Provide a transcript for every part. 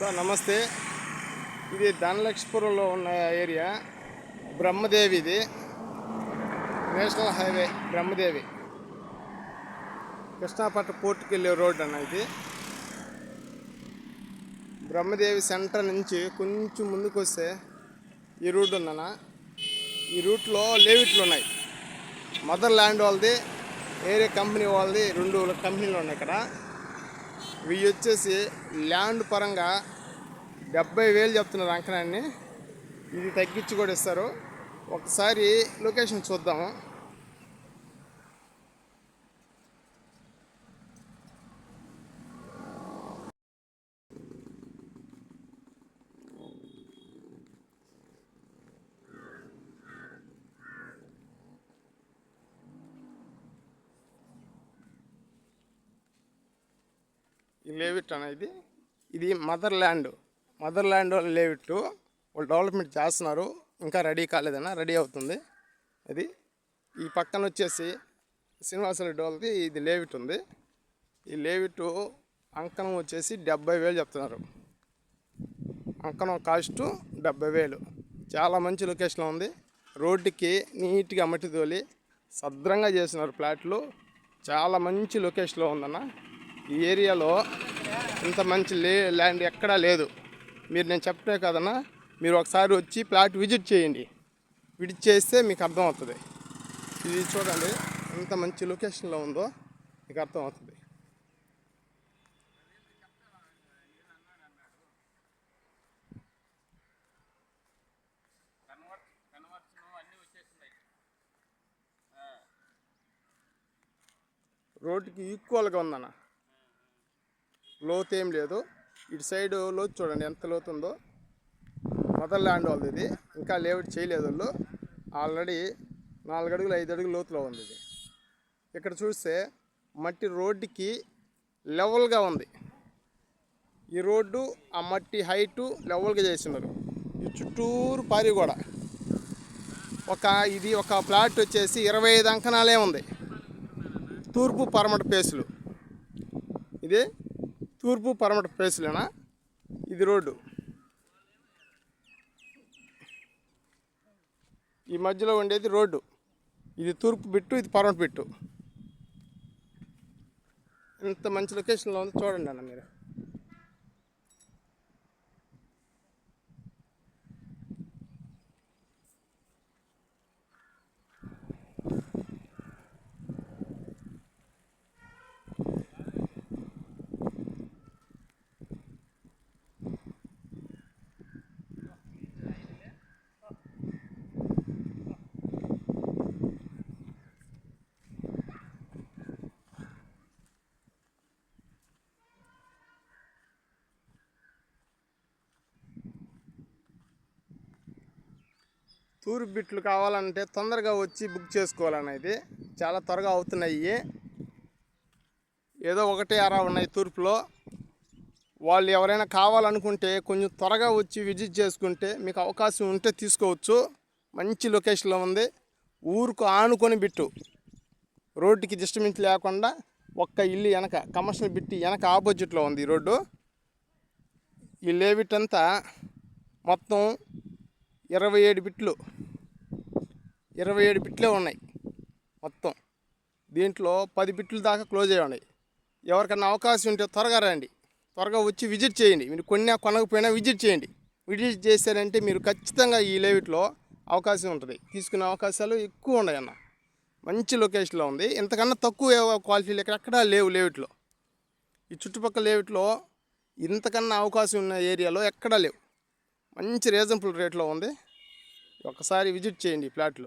Sir నమస్తే. ఇది ధనలక్ష్మీపురంలో ఉన్న ఏరియా బ్రహ్మదేవి. ఇది నేషనల్ హైవే బ్రహ్మదేవి, కృష్ణాపట్నం పోర్టుకి వెళ్ళే రోడ్ అన్న. ఇది బ్రహ్మదేవి సెంటర్ నుంచి కొంచెం ముందుకు వస్తే ఈ రూట్ ఉందన్న. ఈ రూట్లో లేవిట్లు ఉన్నాయి. మదర్ ల్యాండ్ వాళ్ళది, ఏరియా కంపెనీ వాళ్ళది, 2 కంపెనీలు ఉన్నాయి ఇక్కడ. ఇవి వచ్చేసి ల్యాండ్ పరంగా 70,000 చెప్తున్నారు అంకణాన్ని. ఇది తగ్గించి కూడా ఇస్తారు. ఒకసారి లొకేషన్ చూద్దాము. ఈ లేవిట్ అన్న, ఇది మదర్ ల్యాండ్ వాళ్ళు లేవిట్టు. వాళ్ళు డెవలప్మెంట్ చేస్తున్నారు, ఇంకా రెడీ కాలేదన్న, రెడీ అవుతుంది. అది ఈ పక్కన వచ్చేసి శ్రీనివాసరెడ్డి వాళ్ళది ఇది లేవిట్ ఉంది. ఈ లేవిట్ అంకణం వచ్చేసి 70,000 చెప్తున్నారు. అంకణం కాస్ట్ 70,000. చాలా మంచి లొకేషన్లో ఉంది. రోడ్డుకి నీట్గా మట్టి తోలి సద్రంగా చేస్తున్నారు ప్లాట్లు. చాలా మంచి లొకేషన్లో ఉందన్న. ఈ ఏరియాలో ఇంత మంచి ల్యాండ్ ఎక్కడా లేదు. నేను చెప్పే కదన్నా, మీరు ఒకసారి వచ్చి ప్లాట్ విజిట్ చేయండి. విజిట్ చేస్తే మీకు అర్థమవుతుంది. ఇది చూడండి ఎంత మంచి లొకేషన్లో ఉందో మీకు అర్థమవుతుంది. రోడ్డుకి ఈక్వల్గా ఉందన్న, లోతు ఏం లేదు. ఇటు సైడ్ లోతు చూడండి ఎంత లోతు ఉందో. మదర్ ల్యాండ్ వాళ్ళది ఇది. ఇంకా లేఅవుట్ చేయలేదు వాళ్ళు. ఆల్రెడీ 4 అడుగులు 5 అడుగులు లోతులో ఉంది ఇది. ఇక్కడ చూస్తే మట్టి రోడ్డుకి లెవెల్గా ఉంది. ఈ రోడ్డు ఆ మట్టి హైటు లెవెల్గా చేస్తున్నారు. ఈ చుట్టూరు పారి కూడా ఇది ఒక ప్లాట్ వచ్చేసి 25 అంకణాలే ఉంది. తూర్పు పరమట పేసులు. ఇది తూర్పు పరమట పేసులేనా. ఇది రోడ్డు ఈ మధ్యలో ఉండేది రోడ్డు. ఇది తూర్పు బిట్టు, ఇది పరమట బిట్టు. ఎంత మంచి లొకేషన్లో ఉంది చూడండి అన్న మీరు. తూర్పు బిట్లు కావాలంటే తొందరగా వచ్చి బుక్ చేసుకోవాలనేది. చాలా త్వరగా అవుతున్నాయి. ఏదో 1 అరా ఉన్నాయి తూర్పులో. వాళ్ళు ఎవరైనా కావాలనుకుంటే కొంచెం త్వరగా వచ్చి విజిట్ చేసుకుంటే మీకు అవకాశం ఉంటే తీసుకోవచ్చు. మంచి లొకేషన్లో ఉంది. ఊరుకు ఆనుకొని బిట్టు, రోడ్డుకి డిస్టర్బెన్స్ లేకుండా ఒక్క ఇల్లు వెనక, కమర్షియల్ బిట్టి వెనక ఆపోజిట్లో ఉంది ఈ రోడ్డు. ఈ లేవిట్ అంతా మొత్తం 27 బిట్లు, 27 బిట్లే ఉన్నాయి మొత్తం. దీంట్లో 10 బిట్లు దాకా క్లోజ్ అయ్యి ఉన్నాయి. ఎవరికన్నా అవకాశం ఉంటే త్వరగా రండి, త్వరగా వచ్చి విజిట్ చేయండి. మీరు కొనకపోయినా విజిట్ చేయండి. విజిట్ చేశారంటే మీరు ఖచ్చితంగా ఈ లేవిట్లో అవకాశం ఉంటుంది. తీసుకునే అవకాశాలు ఎక్కువ ఉన్నాయి అన్న. మంచి లొకేషన్లో ఉంది. ఇంతకన్నా తక్కువ క్వాలిటీలు ఎక్కడా లేవు లేవిట్లో. ఈ చుట్టుపక్కల లేవిట్లో ఇంతకన్నా అవకాశం ఉన్న ఏరియాలో ఎక్కడా లేవు. మంచి రీజనబుల్ రేట్లో ఉంది. ఒకసారి విజిట్ చేయండి ఈ ప్లాట్లు.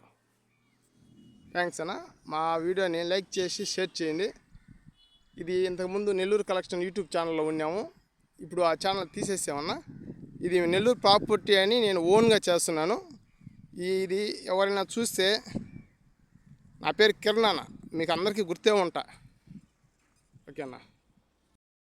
థ్యాంక్స్ అన్న. మా వీడియోని లైక్ చేసి షేర్ చేయండి. ఇది ఇంతకుముందు నెల్లూరు కలెక్షన్ యూట్యూబ్ ఛానల్లో ఉన్నాము. ఇప్పుడు ఆ ఛానల్ తీసేసామన్నా. ఇది నెల్లూరు ప్రాపర్టీ అని నేను ఓన్గా చేస్తున్నాను. ఇది ఎవరైనా చూస్తే, నా పేరు కిరణ్ అన్న, మీకు అందరికీ గుర్తే ఉంటా. ఓకే అన్న.